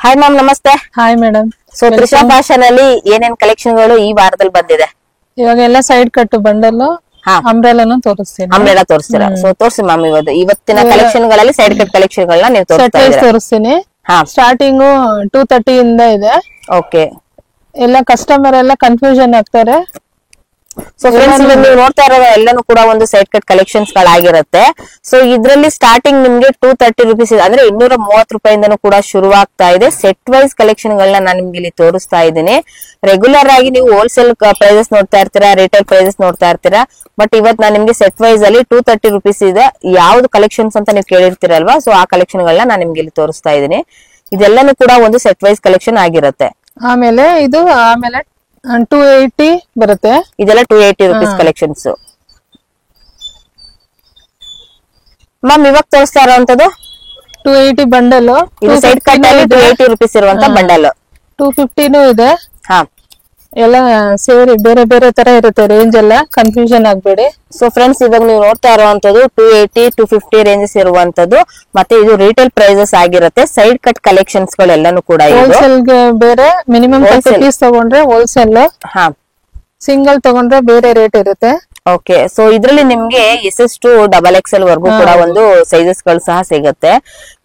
Hi ma'am, ನಮಸ್ತೆ. Hi madam. So Trisha fashion ಅಲ್ಲಿ ಏನೇನ್ ಕಲೆಕ್ಷನ್ ಗಳು ಈ ವಾರದಲ್ಲಿ ಬಂದಿದೆ? ಇವಾಗ ಎಲ್ಲ ಸೈಡ್ ಕಟ್ ಬಂಡಲ್ ಅಂಬ್ರೆಲಾನು ತೋರಿಸ್ತೀನಿ. ಅಂಬ್ರೆಲಾ ತೋರಿಸ್ತೀರಾ? ಸೊ ತೋರಿಸಿ ಮ್ಯಾಮ್. ಇವತ್ತಿನ ಕಲೆಕ್ಷನ್ ಗಳಲ್ಲಿ ಸೈಡ್ ಕಟ್ ಕಲೆಕ್ಷನ್ ಗಳನ್ನ ನೀವು ತೋರಿಸ್ತೀನಿ. ಸ್ಟಾರ್ಟಿಂಗ್ 230 ಇಂದ ಇದೆ. ಓಕೆ. ಎಲ್ಲ ಕಸ್ಟಮರ್ ಎಲ್ಲ ಕನ್ಫ್ಯೂಷನ್ ಆಗ್ತಾರೆ. ಸೊ ಫ್ರೆಂಡ್ಸ್, ನೀವು ನೋಡ್ತಾ ಇರೋ ಎಲ್ಲಾನು ಕೂಡ ಒಂದು ಸೈಡ್ ಕಟ್ ಕಲೆಕ್ಷನ್ಸ್ ಗಳಾಗಿರುತ್ತೆ. ಸೊ ಇದ್ರಲ್ಲಿ ಸ್ಟಾರ್ಟಿಂಗ್ ನಿಮ್ಗೆ 230 ರುಪೀಸ್ ಅಂದ್ರೆ 230 ರೂಪಾಯಿಂದನೂ ಕೂಡ ಶುರುವಾಗ್ತಾ ಇದೆ. ಸೆಟ್ ವೈಸ್ ಕಲೆಕ್ಷನ್ ಗಳನ್ನ ನಾನು ನಿಮ್ಗೆ ಇಲ್ಲಿ ತೋರಿಸ್ತಾ ಇದ್ದೀನಿ. ರೆಗ್ಯುಲರ್ ಆಗಿ ನೀವು ಹೋಲ್ಸೇಲ್ ಪ್ರೈಸಸ್ ನೋಡ್ತಾ ಇರ್ತೀರಾ, ರಿಟೇಲ್ ಪ್ರೈಸಸ್ ನೋಡ್ತಾ ಇರ್ತೀರಾ. ಬಟ್ ಇವತ್ತು ನಾನು ನಿಮ್ಗೆ ಸೆಟ್ ವೈಸ್ ಅಲ್ಲಿ 230 ರುಪೀಸ್ ಇದೆ. ಯಾವ್ದು ಕಲೆಕ್ಷನ್ಸ್ ಅಂತ ನೀವು ಕೇಳಿರ್ತೀರಲ್ವಾ, ಸೊ ಆ ಕಲೆಕ್ಷನ್ ಗಳನ್ನ ನಾನು ನಿಮ್ಗೆ ಇಲ್ಲಿ ತೋರಿಸ್ತಾ ಇದ್ದೀನಿ. ಇದೆಲ್ಲಾನು ಕೂಡ ಒಂದು ಸೆಟ್ ವೈಸ್ ಕಲೆಕ್ಷನ್ ಆಗಿರುತ್ತೆ. ಆಮೇಲೆ 280 ಬರುತ್ತೆ. ಇದೆಲ್ಲ 280 ರುಪೀಸ್ ಕಲೆಕ್ಷನ್ಸ್. ಮ್ಯಾಮ್, ಇವಾಗ ತೋರಿಸ್ತಾ ಇರೋಂಥದ್ದು 280 ಬಂಡಲ್. ಇದು ಸೈಡ್ ಕಟ್ ಅಲ್ಲಿ 280 ರುಪೀಸ್ ಇರುವಂತ ಬಂಡಲ್. 250 ಇದೆ. ಹಾ, ಎಲ್ಲ ಸೇರಿ ಬೇರೆ ಬೇರೆ ತರ ಇರುತ್ತೆ. ರೇಂಜ್ ಎಲ್ಲ ಕನ್ಫ್ಯೂಷನ್ ಆಗ್ಬೇಡಿ. ಸೊ ಫ್ರೆಂಡ್ಸ್, ಇವಾಗ ನೀವು ನೋಡ್ತಾ ಇರುವಂತದ್ದು 280, 250 ರೇಂಜಸ್ ಇರುವಂತದ್ದು. ಮತ್ತೆ ಇದು ರಿಟೇಲ್ ಪ್ರೈಸಸ್ ಆಗಿರುತ್ತೆ. ಸೈಡ್ ಕಟ್ ಕಲೆಕ್ಷನ್ಸ್ ಗಳೆಲ್ಲಾನು ಕೂಡ ಹೋಲ್ಸೇಲ್ ಬೇರೆ. ಮಿನಿಮಮ್ 30 ಪೀಸ್ ತಗೊಂಡ್ರೆ ಹೋಲ್ಸೇಲ್. ಹಾ, ಸಿಂಗಲ್ ತಗೊಂಡ್ರೆ ಬೇರೆ ರೇಟ್ ಇರುತ್ತೆ. ಓಕೆ. ಸೊ ಇದ್ರಲ್ಲಿ ನಿಮ್ಗೆ SS to XXL ವರ್ಗೂ ಕೂಡ ಒಂದು ಸೈಜಸ್ ಗಳು ಸಹ ಸಿಗುತ್ತೆ.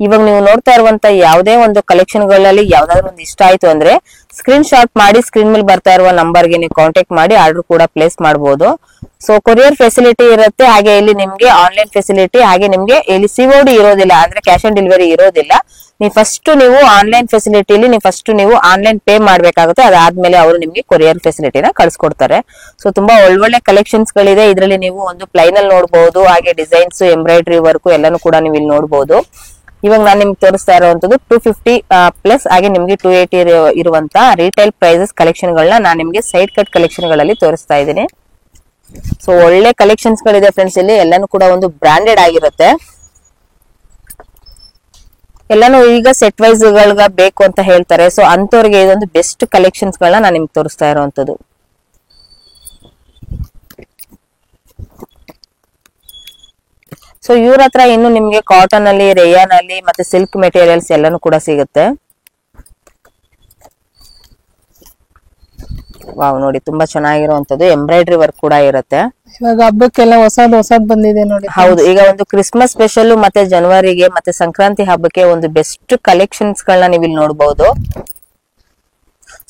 ಇವಾಗ ನೀವು ನೋಡ್ತಾ ಇರುವಂತ ಯಾವುದೇ ಒಂದು ಕಲೆಕ್ಷನ್ ಗಳಲ್ಲಿ ಯಾವ್ದಾದ್ರು ಒಂದು ಇಷ್ಟ ಆಯ್ತು ಅಂದ್ರೆ ಸ್ಕ್ರೀನ್ ಶಾಟ್ ಮಾಡಿ ಸ್ಕ್ರೀನ್ ಮೇಲೆ ಬರ್ತಾ ಇರುವ ನಂಬರ್ ಗೆ ನೀವು ಕಾಂಟ್ಯಾಕ್ಟ್ ಮಾಡಿ ಆರ್ಡರ್ ಕೂಡ ಪ್ಲೇಸ್ ಮಾಡಬಹುದು. ಸೊ ಕೊರಿಯರ್ ಫೆಸಿಲಿಟಿ ಇರುತ್ತೆ. ಹಾಗೆ ಇಲ್ಲಿ ನಿಮ್ಗೆ ಆನ್ಲೈನ್ ಫೆಸಿಲಿಟಿ, ಹಾಗೆ ನಿಮ್ಗೆ ಇಲ್ಲಿ COD ಇರೋದಿಲ್ಲ, ಅಂದ್ರೆ ಕ್ಯಾಶ್ ಆನ್ ಡೆಲಿವರಿ ಇರೋದಿಲ್ಲ. ನೀವು ಆನ್ಲೈನ್ ಫೆಸಿಲಿಟಿಲಿ ನೀವು ಆನ್ಲೈನ್ ಪೇ ಮಾಡ್ಬೇಕಾಗುತ್ತೆ. ಅದಾದ್ಮೇಲೆ ಅವರು ನಿಮ್ಗೆ ಕೊರಿಯರ್ ಫೆಸಿಲಿಟಿನ ಕಳ್ಸಿಕೊಡ್ತಾರೆ. ಸೊ ತುಂಬಾ ಒಳ್ಳೊಳ್ಳೆ ಕಲೆಕ್ಷನ್ಸ್ ಗಳಿದೆ. ಇದರಲ್ಲಿ ನೀವು ಒಂದು ಪ್ಲೈನ್ ಅಲ್ಲಿ ನೋಡಬಹುದು, ಹಾಗೆ ಡಿಸೈನ್ಸ್, ಎಂಬ್ರಾಯ್ಡ್ರಿ ವರ್ಕ್ ಎಲ್ಲಾನು ಕೂಡ ನೀವು ಇಲ್ಲಿ ನೋಡಬಹುದು. ಇವಾಗ ನಾನು ನಿಮ್ಗೆ ತೋರಿಸ್ತಾ ಇರುವಂತದ್ದು 250 ಪ್ಲಸ್ ಹಾಗೆ ನಿಮ್ಗೆ 280 ಇರುವಂತ ರಿಟೇಲ್ ಪ್ರೈಸಸ್ ಕಲೆಕ್ಷನ್ ಗಳನ್ನ ನಾನು ನಿಮ್ಗೆ ಸೈಡ್ ಕಟ್ ಕಲೆಕ್ಷನ್ ಗಳಲ್ಲಿ ತೋರಿಸ್ತಾ ಇದ್ದೀನಿ. ಸೊ ಒಳ್ಳೆ ಕಲೆಕ್ಷನ್ಸ್ ಗಳಿದೆ ಫ್ರೆಂಡ್ಸ್. ಇಲ್ಲಿ ಎಲ್ಲಾನು ಕೂಡ ಒಂದು ಬ್ರಾಂಡೆಡ್ ಆಗಿರುತ್ತೆ. ಎಲ್ಲಾನು ಈಗ ಸೆಟ್ ವೈಸ್ ಗಳಗ ಬೇಕು ಅಂತ ಹೇಳ್ತಾರೆ. ಸೊ ಅಂತವ್ರಿಗೆ ಇದೊಂದು ಬೆಸ್ಟ್ ಕಲೆಕ್ಷನ್ಸ್ ಗಳನ್ನ ನಾನು ನಿಮ್ಗೆ ತೋರಿಸ್ತಾ ಇರುವಂತದ್ದು. ಸೊ ಇವ್ರ ಹತ್ರ ಇನ್ನು ನಿಮ್ಗೆ ಕಾಟನ್ ಅಲ್ಲಿ, ರೇಯಾನ್ ಅಲ್ಲಿ ಮತ್ತೆ ಸಿಲ್ಕ್ ಮೆಟೀರಿಯಲ್ಸ್ ಎಲ್ಲಾನು ಕೂಡ ಸಿಗುತ್ತೆ. ವಾವ್, ನೋಡಿ ತುಂಬಾ ಚೆನ್ನಾಗಿರುವಂತದ್ದು ಎಂಬ್ರಾಯ್ಡ್ರಿ ವರ್ಕ್ ಕೂಡ ಇರುತ್ತೆ. ಇವಾಗ ಹಬ್ಬಕ್ಕೆಲ್ಲ ಹೊಸದ್ ಬಂದಿದೆ ನೋಡಿ. ಹೌದು, ಈಗ ಒಂದು ಕ್ರಿಸ್ಮಸ್ ಸ್ಪೆಷಲ್ ಮತ್ತೆ ಜನವರಿಗೆ ಮತ್ತೆ ಸಂಕ್ರಾಂತಿ ಹಬ್ಬಕ್ಕೆ ಒಂದು ಬೆಸ್ಟ್ ಕಲೆಕ್ಷನ್ಸ್ ಗಳನ್ನ ನೀವು ಇಲ್ಲಿ ನೋಡಬಹುದು.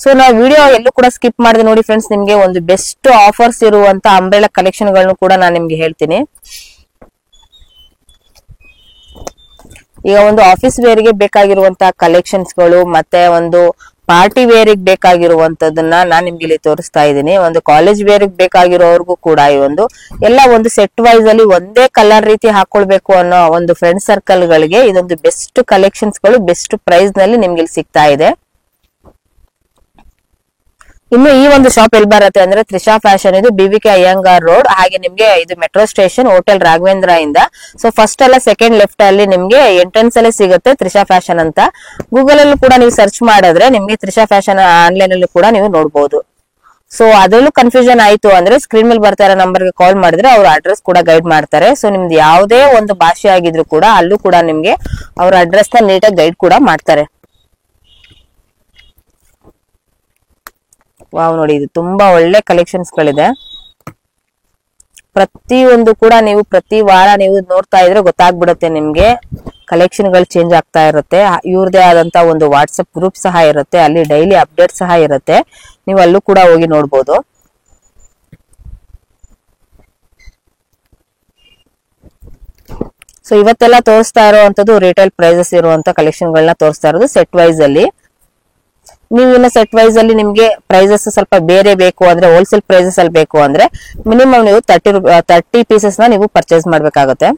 ಸೊ ನಾವು ವಿಡಿಯೋ ಎಲ್ಲೂ ಕೂಡ ಸ್ಕಿಪ್ ಮಾಡಿದೆ ನೋಡಿ ಫ್ರೆಂಡ್ಸ್. ನಿಮ್ಗೆ ಒಂದು ಬೆಸ್ಟ್ ಆಫರ್ಸ್ ಇರುವಂತ ಅಂಬ್ರೆಲಾ ಕಲೆಕ್ಷನ್ ಗಳನ್ನು ಕೂಡ ನಾನು ನಿಮ್ಗೆ ಹೇಳ್ತೀನಿ. ಈಗ ಒಂದು ಆಫೀಸ್ ವೇರ್ ಗೆ ಬೇಕಾಗಿರುವಂತಹ ಕಲೆಕ್ಷನ್ಸ್ ಗಳು ಮತ್ತೆ ಒಂದು ಪಾರ್ಟಿ ವೇರ್ ಗೆ ಬೇಕಾಗಿರುವಂತದನ್ನ ನಾನ್ ನಿಮ್ಗೆ ಇಲ್ಲಿ ತೋರಿಸ್ತಾ ಇದ್ದೀನಿ. ಒಂದು ಕಾಲೇಜ್ ವೇರ್ ಗೆ ಬೇಕಾಗಿರೋರ್ಗು ಕೂಡ ಈ ಒಂದು ಎಲ್ಲ ಒಂದು ಸೆಟ್ ವೈಸ್ ಅಲ್ಲಿ ಒಂದೇ ಕಲರ್ ರೀತಿ ಹಾಕೊಳ್ಬೇಕು ಅನ್ನೋ ಒಂದು ಫ್ರೆಂಡ್ ಸರ್ಕಲ್ ಗಳಿಗೆ ಇದೊಂದು ಬೆಸ್ಟ್ ಕಲೆಕ್ಷನ್ಸ್ ಗಳು ಬೆಸ್ಟ್ ಪ್ರೈಸ್ ನಲ್ಲಿ ನಿಮ್ಗೆ ಇಲ್ಲಿ ಸಿಗ್ತಾ ಇದೆ. ಇನ್ನು ಈ ಒಂದು ಶಾಪ್ ಎಲ್ಲಿ ಬರುತ್ತೆ ಅಂದ್ರೆ ತ್ರಿಷಾ ಫ್ಯಾಷನ್, ಇದು BVK ಅಯ್ಯಂಗಾರ್ ರೋಡ್, ಹಾಗೆ ನಿಮ್ಗೆ ಇದು ಮೆಟ್ರೋ ಸ್ಟೇಷನ್, ಹೋಟೆಲ್ ರಾಘವೇಂದ್ರ ಇಂದ. ಸೊ ಫಸ್ಟ್ ಅಲ್ಲ ಸೆಕೆಂಡ್ ಲೆಫ್ಟ್ ಅಲ್ಲಿ ನಿಮ್ಗೆ ಎಂಟ್ರೆನ್ಸ್ ಅಲ್ಲೇ ಸಿಗುತ್ತೆ ತ್ರಿಷಾ ಫ್ಯಾಷನ್ ಅಂತ. ಗೂಗಲ್ ಅಲ್ಲೂ ಕೂಡ ನೀವು ಸರ್ಚ್ ಮಾಡಿದ್ರೆ ನಿಮ್ಗೆ ತ್ರಿಷಾ ಫ್ಯಾಷನ್ ಆನ್ಲೈನ್ ಅಲ್ಲಿ ಕೂಡ ನೀವು ನೋಡಬಹುದು. ಸೊ ಅದರಲ್ಲೂ ಕನ್ಫ್ಯೂಷನ್ ಆಯ್ತು ಅಂದ್ರೆ ಸ್ಕ್ರೀನ್ ಮೇಲೆ ಬರ್ತಾ ಇರೋ ನಂಬರ್ ಗೆ ಕಾಲ್ ಮಾಡಿದ್ರೆ ಅವ್ರ ಅಡ್ರೆಸ್ ಕೂಡ ಗೈಡ್ ಮಾಡ್ತಾರೆ. ಸೊ ನಿಮ್ದು ಯಾವುದೇ ಒಂದು ಭಾಷೆ ಆಗಿದ್ರು ಕೂಡ ಅಲ್ಲೂ ಕೂಡ ನಿಮ್ಗೆ ಅವ್ರ ಅಡ್ರೆಸ್ ನ ನೀಟಾಗಿ ಗೈಡ್ ಕೂಡ ಮಾಡ್ತಾರೆ. ವಾವ್, ನೋಡಿ ಇದು ತುಂಬಾ ಒಳ್ಳೆ ಕಲೆಕ್ಷನ್ಸ್ ಗಳಿದೆ. ಪ್ರತಿಯೊಂದು ಕೂಡ ನೀವು ಪ್ರತಿ ವಾರ ನೀವು ನೋಡ್ತಾ ಇದ್ರೆ ಗೊತ್ತಾಗ್ಬಿಡುತ್ತೆ ನಿಮ್ಗೆ. ಕಲೆಕ್ಷನ್ ಗಳು ಚೇಂಜ್ ಆಗ್ತಾ ಇರುತ್ತೆ. ಇವ್ರದೇ ಆದಂತ ಒಂದು ವಾಟ್ಸ್ಆಪ್ ಗ್ರೂಪ್ ಸಹ ಇರುತ್ತೆ, ಅಲ್ಲಿ ಡೈಲಿ ಅಪ್ಡೇಟ್ ಸಹ ಇರುತ್ತೆ. ನೀವು ಅಲ್ಲೂ ಕೂಡ ಹೋಗಿ ನೋಡ್ಬೋದು. ಸೊ ಇವತ್ತೆಲ್ಲ ತೋರಿಸ್ತಾ ಇರುವಂತದ್ದು ರಿಟೇಲ್ ಪ್ರೈಸಸ್ ಇರುವಂತ ಕಲೆಕ್ಷನ್ ಗಳನ್ನ ತೋರಿಸ್ತಾ ಇರೋದು ಸೆಟ್ ವೈಸ್ ಅಲ್ಲಿ. ನೀವು ಇನ್ನು ಸೆಟ್ ವೈಸ್ ಅಲ್ಲಿ ನಿಮ್ಗೆ ಪ್ರೈಸಸ್ ಸ್ವಲ್ಪ ಬೇರೆ ಬೇಕು ಅಂದ್ರೆ ಹೋಲ್ಸೇಲ್ ಪ್ರೈಸಸ್ ಅಲ್ಲಿ ಬೇಕು ಅಂದ್ರೆ ಮಿನಿಮಮ್ ನೀವು 30 ಪೀಸಸ್ ನ ನೀವು ಪರ್ಚೇಸ್ ಮಾಡ್ಬೇಕಾಗುತ್ತೆ.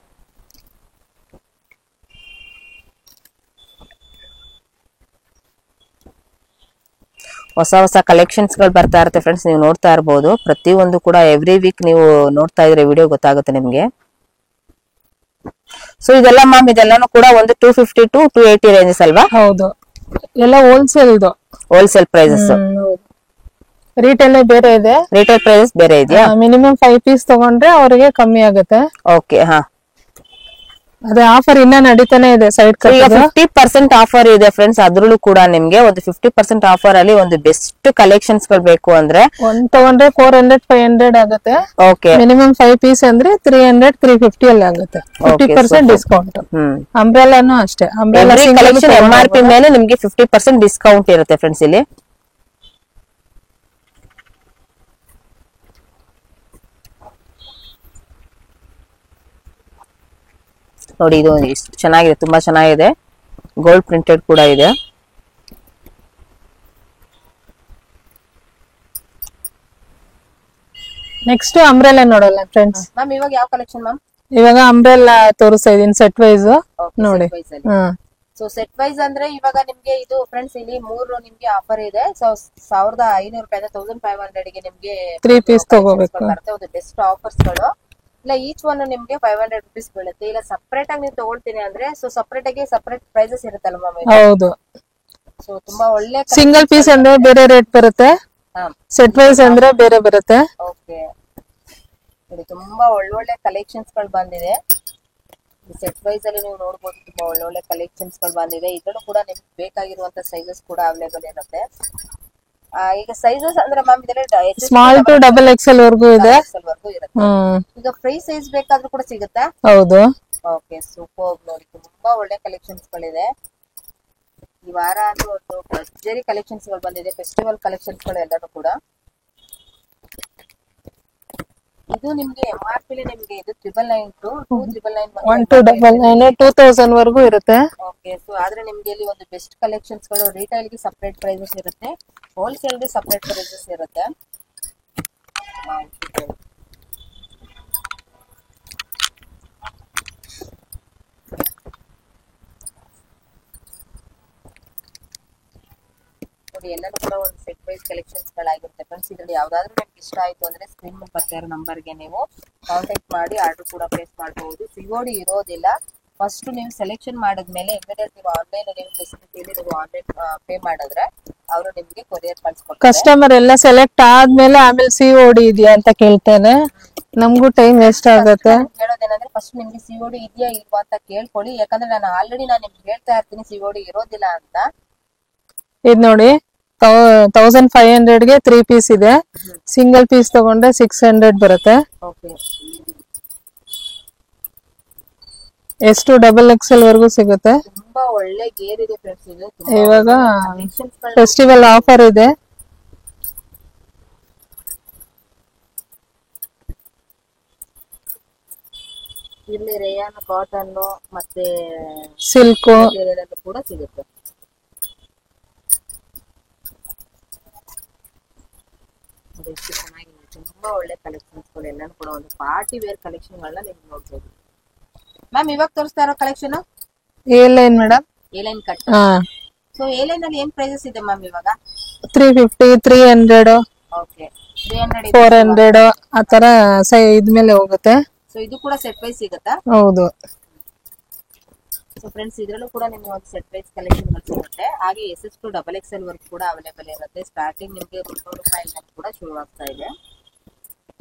ಹೊಸ ಕಲೆಕ್ಷನ್ಸ್ ಗಳು ಬರ್ತಾ ಇರುತ್ತೆ ಫ್ರೆಂಡ್ಸ್, ನೀವು ನೋಡ್ತಾ ಇರಬಹುದು. ಪ್ರತಿಯೊಂದು ಕೂಡ ಎವ್ರಿ ವೀಕ್ ನೀವು ನೋಡ್ತಾ ಇದ್ರೆ ವಿಡಿಯೋ ಗೊತ್ತಾಗುತ್ತೆ ನಿಮ್ಗೆ. ಸೊ ಇದೆಲ್ಲ ಮ್ಯಾಮ್, ಇದೆಲ್ಲಾನು ಕೂಡ ಒಂದು 250 to 280 ರೇಂಜಸ್ ಅಲ್ವಾ? ಹೌದು, ಎಲ್ಲ ಹೋಲ್ಸೇಲ್ ಪ್ರೈಸಸ್. ರಿಟೇಲ್ ಬೇರೆ ಇದೆ, ರಿಟೇಲ್ ಪ್ರೈಸಸ್ ಬೇರೆ ಇದೆಯಾ? ಮಿನಿಮಮ್ 5 ಪೀಸ್ ತಗೊಂಡ್ರೆ ಅವರಿಗೆ ಕಮ್ಮಿ ಆಗುತ್ತೆ. ಓಕೆ. ಹಾ, ಅದೇ ಆಫರ್ ಇನ್ನ ನಡೀತಾನೆ ಇದೆ ಸೈಡ್ ಈಗ ಕಟ್ 50% ಆಫರ್ ಇದೆ ಫ್ರೆಂಡ್ಸ್. ಅದ್ರಲ್ಲೂ ಕೂಡ ನಿಮ್ಗೆ ಒಂದು 50% ಆಫರ್ ಅಲ್ಲಿ ಒಂದು ಬೆಸ್ಟ್ ಕಲೆಕ್ಷನ್ಸ್ ಗಳು ಬೇಕು ಅಂದ್ರೆ ಒಂದ್ ತಗೊಂಡ್ರೆ 400-500 ಆಗುತ್ತೆ. ಓಕೆ. ಮಿನಿಮಮ್ 5 ಪೀಸ್ ಅಂದ್ರೆ 300-350 ಅಲ್ಲಿ ಆಗುತ್ತೆ. 50% ಡಿಸ್ಕೌಂಟ್. ಅಂಬ್ರೆಲಾನು ಅಷ್ಟೇ. ಅಂಬ್ರೆಲಾ ಕಲೆಕ್ಷನ್ MRP ಮೇಲೆ ನಿಮ್ಗೆ 50% ಡಿಸ್ಕೌಂಟ್ ಇರುತ್ತೆ ಫ್ರೆಂಡ್ಸ್ ಇಲ್ಲಿ. ನೋಡಿ ಇದು ಎಷ್ಟು ಚೆನ್ನಾಗಿದೆ, ತುಂಬಾ ಚೆನ್ನಾಗಿದೆ. ಗೋಲ್ಡ್ ಪ್ರಿಂಟೆಡ್ ಕೂಡ ಇದೆ. ನೆಕ್ಸ್ಟ್ ಅಂಬ್ರೆಲಾ ನೋಡಲ್ಲ ಫ್ರೆಂಡ್ಸ್. ಮ್ಯಾಮ್ ಇವಾಗ ಯಾವ ಕಲೆಕ್ಷನ್ ಮ್ಯಾಮ್? ಇವಾಗ ಅಂಬ್ರೆಲಾ ತೋರಿಸ್ತಾ ಇದೀನಿ ಸೆಟ್ ವೈಸ್ ನೋಡಿ. ಸೊ ಸೆಟ್ ವೈಸ್ ಅಂದ್ರೆ ಇವಾಗ ನಿಮ್ಗೆ ಇದು ಫ್ರೆಂಡ್ಸ್ ಇಲ್ಲಿ 3 ನಿಮ್ಗೆ ಆಫರ್ ಇದೆ. ಸೊ 1500 ರೂಪಾಯಿ 1500 ಗೆ ನಿಮ್ಗೆ 3 ಪೀಸ್ ತಗೋಬೇಕು. ಒಂದು ಬೆಸ್ಟ್ ಆಫರ್ಸ್ ಗಳು ಇಲ್ಲ. ಈಚ್ ಒನ್ ನಿಮ್ಗೆ 500 ರುಪೀಸ್ ಬೀಳುತ್ತೆ. ಇಲ್ಲ ಸಪರೇಟ್ ಆಗಿ ನೀವು ತಗೊಳ್ತೀನಿ ಅಂದ್ರೆ ಸೊ ಸಪರೇಟ್ ಆಗಿ ಸಪರೇಟ್ ಪ್ರೈಸಸ್ ಇರುತ್ತಲ್ಲ ಮ್ಯಾಮ್. ಹೌದು. ಸೊ ತುಂಬಾ ಒಳ್ಳೆ ಸಿಂಗಲ್ ಪೀಸ್ ಅಂದ್ರೆ ಬೇರೆ ರೇಟ್ ಬರುತ್ತೆ, ಸೆಟ್ ವೈಸ್ ಅಂದ್ರೆ ಬೇರೆ ಬರುತ್ತೆ. ಓಕೆ. ನೋಡಿ ತುಂಬಾ ಒಳ್ಳೊಳ್ಳೆ ಕಲೆಕ್ಷನ್ಸ್ ಗಳು ಬಂದಿದೆ. ಸೆಟ್ ವೈಸ್ ಅಲ್ಲಿ ನೀವು ನೋಡಬಹುದು, ತುಂಬಾ ಒಳ್ಳೊಳ್ಳೆ ಕಲೆಕ್ಷನ್ಸ್ ಗಳು ಬಂದಿದೆ. ಇದನ್ನು ಕೂಡ ನಿಮ್ಗೆ ಬೇಕಾಗಿರುವಂತ ಸೈಜಸ್ ಕೂಡ ಅವೈಲೇಬಲ್ ಇರುತ್ತೆ. ಈಗ ಸೈಜಸ್ ಅಂದ್ರೆ ಮ್ಯಾಮ್ ಇದರಲ್ಲಿ ಸ್ಮಾಲ್ ಟು XXL ವರೆಗೂ ಇದೆ. ಈಗ ಫ್ರೀ ಸೈಜ್ ಬೇಕಾದ್ರೂ ಕೂಡ ಸಿಗುತ್ತಾ? ಹೌದು. Okay, super. ನೋಡಿ ತುಂಬಾ ಒಳ್ಳೆ ಕಲೆಕ್ಷನ್ಸ್ ಗಳಿದೆ. ಈ ವಾರ ಅಂದ್ರೆ ಒಂದು ಭರ್ಜರಿ ಕಲೆಕ್ಷನ್ಸ್ ಗಳು ಬಂದಿದೆ, ಫೆಸ್ಟಿವಲ್ ಕಲೆಕ್ಷನ್ಸ್ ಗಳು ಎಲ್ಲರೂ ಕೂಡ. ಇದು ನಿಮ್ಗೆ MRP ನಿಮ್ಗೆ ಇದು 999 to 1299 2000 ವರೆಗೂ ಇರುತ್ತೆ. ಓಕೆ. ಸೊ ಆದ್ರೆ ನಿಮ್ಗೆ ಇಲ್ಲಿ ಒಂದು ಬೆಸ್ಟ್ ಕಲೆಕ್ಷನ್ಸ್ ಗಳು ರಿಟೈಲ್ ಗೆ ಸಪರೇಟ್ ಪ್ರೈಸಸ್ ಇರುತ್ತೆ, ಹೋಲ್ಸೇಲ್ ಗೆ ಸಪರೇಟ್ ಪ್ರೈಸಸ್ ಇರುತ್ತೆ. ನೋಡಿ ಎಲ್ಲರೂ ಕೂಡ ಒಂದು ಸೆಟ್ ವೈಸ್ ಕಲೆಕ್ಷನ್ಸ್ ಗಳಾಗಿರುತ್ತೆ ಫ್ರೆಂಡ್ಸ್. ಇದ್ರಲ್ಲಿ ಯಾವ್ದಾದ್ರು ನಿಮ್ಗೆ ಇಷ್ಟ ಆಯ್ತು ಅಂದ್ರೆ ಸ್ಕ್ರೀನ್ ಮೇಲೆ ಬರ್ತಾ ಇರೋ ನಂಬರ್ಗೆ ನೀವು ಕಾಂಟ್ಯಾಕ್ಟ್ ಮಾಡಿ ಆರ್ಡರ್ ಕೂಡ ಪ್ಲೇಸ್ ಮಾಡಬಹುದು. COD ಇರೋದಿಲ್ಲ. ಫಸ್ಟ್ ನೀವು ಸೆಲೆಕ್ಷನ್ ಮಾಡಿದ್ಮೇಲೆ ಇಮಿಡಿಯೇಟ್ ನೀವು ಆನ್ಲೈನ್ ನೀವು ಫೆಸಿಲಿಟಿಯಲ್ಲಿ ನೀವು ಆನ್ಲೈನ್ ಪೇ ಮಾಡಿದ್ರೆ ಅವರು ನಿಮ್ಗೆ ಕೊರಿಯರ್ ಕಳ್ಸಿಕೊಡ್ತಾರೆ. ಕಸ್ಟಮರ್ ಎಲ್ಲ ಸೆಲೆಕ್ಟ್ ಆದ್ಮೇಲೆ ಆಮೇಲೆ COD ಇದೆಯಾ ಅಂತ ಕೇಳ್ತಾನೆ, ನಮಗೂ ಟೈಮ್ ವೇಸ್ಟ್ ಆಗುತ್ತೆ. ಹೇಳೋದೇನಂದ್ರೆ ಫಸ್ಟ್ ನಿಮ್ಗೆ COD ಇದೆಯಾ ಇಲ್ವಾ ಅಂತ ಕೇಳ್ಕೊಳ್ಳಿ. ಯಾಕಂದ್ರೆ ನಾನು ಆಲ್ರೆಡಿ ನಿಮ್ಗೆ ಹೇಳ್ತಾ ಇರ್ತೀನಿ COD ಇರೋದಿಲ್ಲ ಅಂತ. ಇದ್ ನೋಡಿ 1500 ಗೆ 3 ಪೀಸ್ ಇದೆ. ಸಿಂಗಲ್ ಪೀಸ್ ತಗೊಂಡ್ರೆ 600 ಬರುತ್ತೆ. ಎಷ್ಟು XXL ವರೆಗೂ ಸಿಗುತ್ತೆ. ತುಂಬಾ ಒಳ್ಳೆ ಗೇರ್ ಇದೆ ಫ್ರೆಂಡ್ಸ್. ಇದು ಇವಾಗ ಫೆಸ್ಟಿವಲ್ ಆಫರ್ ಇದೆ. ಇಲ್ಲಿ ರೇಯಾನ್, ಕಾಟನ್ ಮತ್ತೆ ಸಿಲ್ಕ್ ಕೂಡ ಸಿಗುತ್ತೆ. ಚೆನ್ನಾಗಿದೆ, ತುಂಬಾ ಒಳ್ಳೆ ಕಲೆಕ್ಷನ್ಸ್ ಗಳು ಎಲ್ಲಾನು ಕೂಡ ಒಂದು ಪಾರ್ಟಿ ವೇರ್ ಕಲೆಕ್ಷನ್ ಗಳನ್ನ ನೀವು ನೋಡ್ಬೋದು. ಮ್ಯಾಮ್ ಇವಾಗ ತೋರಿಸ್ತಾ ಇರೋ collection A-line madam, A-line cut. So A-line ಅಲ್ಲಿ ಏನ್ ಪ್ರೈಸಸ್ ಇದೆ ಮ್ಯಾಮ್ ಇವಾಗ? 350, 300, ಓಕೆ, 300, 400 ಆತರ ಇದ್ಮೇಲೆ ಹೋಗುತ್ತೆ. ಸೊ ಇದು ಕೂಡ ಸೆಟ್ ವೈಸ್ ಸಿಗುತ್ತಾ? ಹೌದು. ಸೊ ಫ್ರೆಂಡ್ಸ್ ಇದ್ರಲ್ಲೂ ಕೂಡ ನಿಮ್ಗೆ ಒಂದು ಸೆಟ್ ವೈಸ್ ಕಲೆಕ್ಷನ್ ಸಿಗುತ್ತೆ. ಹಾಗೆ SS to XXL ವರ್ಕ್ ಕೂಡ ಅವೈಲೇಬಲ್ ಇರುತ್ತೆ. ಸ್ಟಾರ್ಟಿಂಗ್ ನಿಮ್ಗೆ 300 ರೂಪಾಯಿ ಕೂಡ ಶುರು ಆಗ್ತಾ ಇದೆ.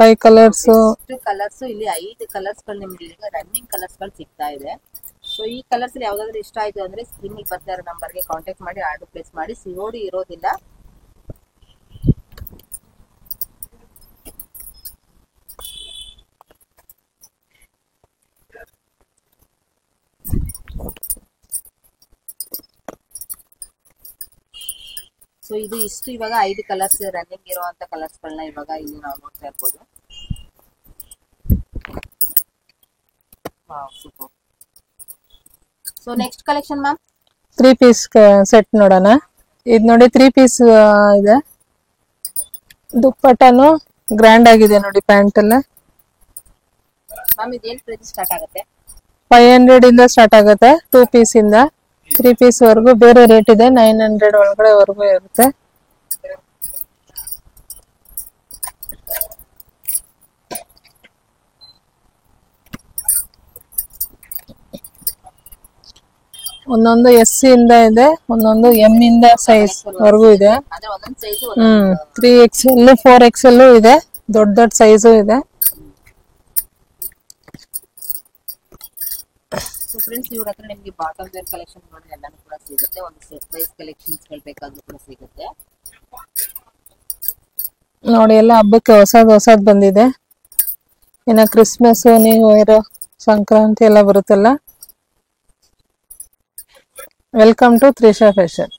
5 ಕಲರ್ಸ್ ಇಲ್ಲಿ 5 ಕಲರ್ಸ್ ಗಳು ನಿಮ್ಗೆ ಈಗ ರನ್ನಿಂಗ್ ಕಲರ್ಸ್ ಗಳು ಸಿಗ್ತಾ ಇದೆ. ಸೊ ಈ ಕಲರ್ಸ್ ಅಲ್ಲಿ ಯಾವ್ದಾದ್ರು ಇಷ್ಟ ಆಯ್ತು ಅಂದ್ರೆ ಸ್ಕ್ರೀನ್ ಮೇಲೆ ಬರ್ತಾ ಇರೋ ನಂಬರ್ಗೆ ಕಾಂಟ್ಯಾಕ್ಟ್ ಮಾಡಿ ಆರ್ಡರ್ ಪ್ಲೇಸ್ ಮಾಡಿ. COD ಇರೋದಿಲ್ಲ. ಸೊ ಇದು ಇಷ್ಟು ಇವಾಗ 5 ಕಲರ್ಸ್ ರನ್ನಿಂಗ್ ಇರುವಂತ ಕಲರ್ಸ್ ಗಳನ್ನ ಇವಾಗ ಇಲ್ಲಿ ನಾವು ನೋಡ್ತಾ ಇರ್ಬೋದು. So next collection ma'am 3 piece set ನೋಡೋಣ. ಇದು ನೋಡಿ 3 ಪೀಸ್ ಇದೆ. ದುಪ್ಪಟ್ಟನು ಗ್ರ್ಯಾಂಡ್ ಆಗಿದೆ ನೋಡಿ. ಪ್ಯಾಂಟ್ ಎಲ್ಲ ಮ್ಯಾಮ್ ಇದೇನ್ ಪ್ರೈಸ್ ಸ್ಟಾರ್ಟ್ ಆಗುತ್ತೆ? 500 ಇಂದ ಸ್ಟಾರ್ಟ್ ಆಗುತ್ತೆ. 2 ಪೀಸ್ ಇಂದ 3 ಪೀಸ್ ವರೆಗೂ ಬೇರೆ ರೇಟ್ ಇದೆ. 900 ಒಳಗಡೆ ವರೆಗೂ ಇರುತ್ತೆ. ಒಂದೊಂದು S ಇಂದ ಇದೆ, ಒಂದೊಂದು M ಇಂದ ಸೈಜ್ ವರೆಗೂ ಇದೆ. 3XL 4XL ಇದೆ, ದೊಡ್ಡ ದೊಡ್ಡ ಸೈಜು ಇದೆ. ಸೊ ಫ್ರೆಂಡ್ಸ್ ಇವ್ರ ಹತ್ರ ನಿಮ್ಗೆ ಬಾಟಮ್ ವೇರ್ ಕಲೆಕ್ಷನ್ ಎಲ್ಲಾನು ಕೂಡ ಸಿಗುತ್ತೆ, ಒಂದು ಸೆಟ್ ವೈಸ್ ಕಲೆಕ್ಷನ್ಸ್ ಗಳು ಬೇಕಾದ್ರೂ ಕೂಡ ಸಿಗುತ್ತೆ. ನೋಡಿ ಎಲ್ಲ ಹಬ್ಬಕ್ಕೆ ಹೊಸದ್ ಬಂದಿದೆ. ಇನ್ನ ಕ್ರಿಸ್ಮಸ್, ನ್ಯೂ ಇಯರ್, ಸಂಕ್ರಾಂತಿ ಎಲ್ಲ ಬರುತ್ತಲ್ಲ. Welcome to Trisha fashion.